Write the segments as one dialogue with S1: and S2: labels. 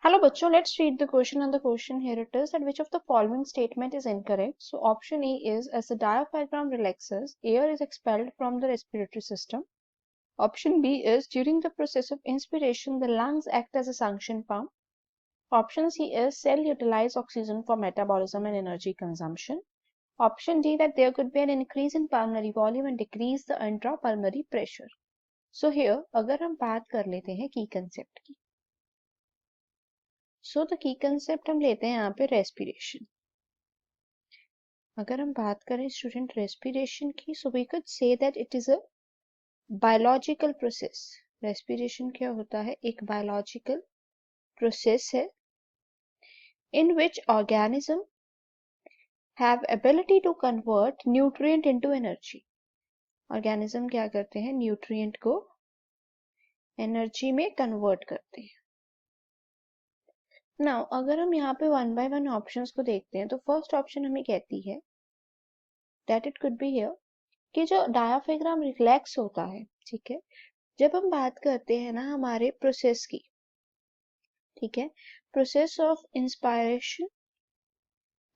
S1: Hello बच्चों, let's read the question, and the question here it is that which of the following statement is incorrect. So option A is, as the diaphragm relaxes, air is expelled from the respiratory system. Option B is, during the process of inspiration, the lungs act as a suction pump. Option C is, cell utilize oxygen for metabolism and energy consumption. Option D, that there could be an increase in pulmonary volume and decrease the intrapulmonary pressure. So here अगर हम बात कर लेते हैं की concept की, so the key concept हम लेते हैं यहाँ पे रेस्पिरेशन। अगर हम बात करें स्टूडेंट रेस्पिरेशन की, so we could say that it is a biological process. Respiration क्या होता है? एक बायोलॉजिकल प्रोसेस है in which organism have ability to convert nutrient into energy. Organism क्या करते हैं? न्यूट्रिएंट को एनर्जी में कन्वर्ट करते हैं। नाउ अगर हम यहाँ पे वन बाय वन ऑप्शंस को देखते हैं, तो फर्स्ट ऑप्शन हमें कहती है that it could be here कि जो डायाफ्राम रिलैक्स होता है, ठीक है, जब हम बात करते हैं ना हमारे प्रोसेस की, ठीक है, process of inspiration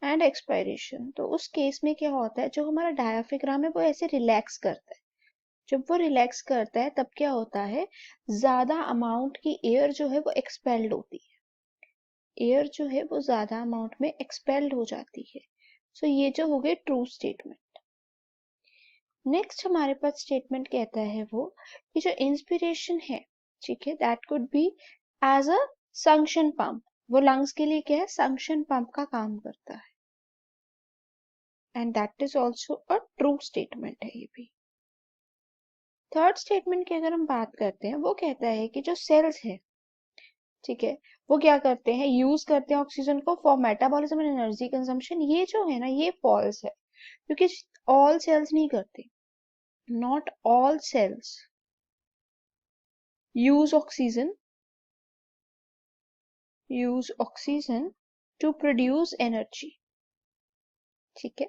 S1: and expiration, तो उस केस में क्या होता है, जो हमारा डायाफ्राम है वो ऐसे रिलैक्स करता है। जब वो रिलैक्स करता है तब क्या होता है, ज्यादा अमाउंट की एयर जो है वो एक्सपेल्ड होती है, एयर जो है वो ज्यादा अमाउंट में एक्सपेल्ड हो जाती है। सो ये जो हो गए ट्रू स्टेटमेंट। नेक्स्ट हमारे पास स्टेटमेंट कहता है वो कि जो इंस्पिरेशन है, ठीक है, that could be as a suction pump. वो लंग्स के लिए क्या है? संक्शन पंप का काम करता है, and that is also a true statement है ये भी। थर्ड स्टेटमेंट की अगर हम बात करते हैं, वो कहता है कि जो सेल्स है, ठीक है, वो क्या करते हैं? यूज करते हैं ऑक्सीजन को for metabolism and energy consumption. ये जो है ना, ये फॉल्स है, क्योंकि ऑल सेल्स नहीं करते। Not all cells use oxygen to produce energy, ठीक है।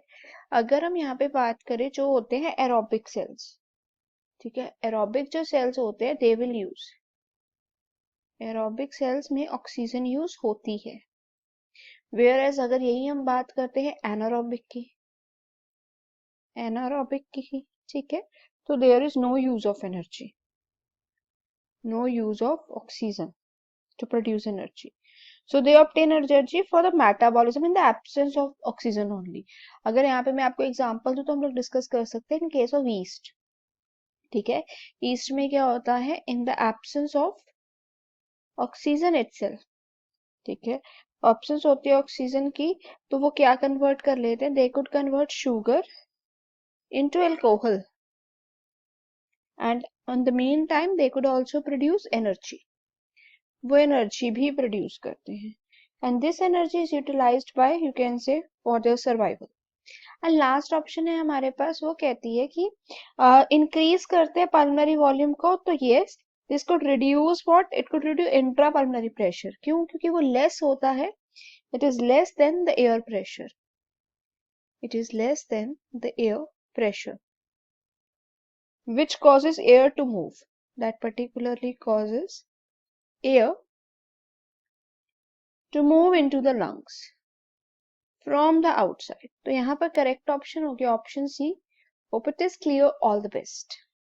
S1: अगर हम यहाँ पे बात करें, जो होते हैं एरोबिक सेल्स, ठीक है, एरोबिक जो सेल्स होते हैं they will use, aerobic cells में ऑक्सीजन यूज होती है। वेयर एज अगर यही हम बात करते हैं एनारोबिक की, ठीक है, तो there is no use of energy, no use of oxygen to produce energy. So they obtain energy for the metabolism in the absence of oxygen only. अगर यहाँ पे मैं आपको एग्जांपल दूं तो हम लोग डिस्कस कर सकते हैं इन केस ऑफ ईस्ट, ठीक है। ईस्ट में क्या होता है? In the absence of oxygen itself, ठीक है, ऑब्सेंस होती है ऑक्सीजन की, तो वो क्या कन्वर्ट कर लेते हैं? They could convert sugar into alcohol, and on the mean time they could also produce energy. वो एनर्जी भी प्रोड्यूस करते हैं, and this energy is utilised by, you can say, for their survival. And last option है हमारे पास, वो कहती है कि इंक्रीज करते हैं पल्मनरी वॉल्यूम को, तो yes this could reduce what, it could reduce intra pulmonary pressure. क्यों? क्योंकि वो लेस होता है, it is less than the air pressure, it is less than the air pressure which causes air to move, that particularly causes air to move into the lungs from the outside। तो यहाँ पर correct option हो गया option C. Hope it is clear. All the best.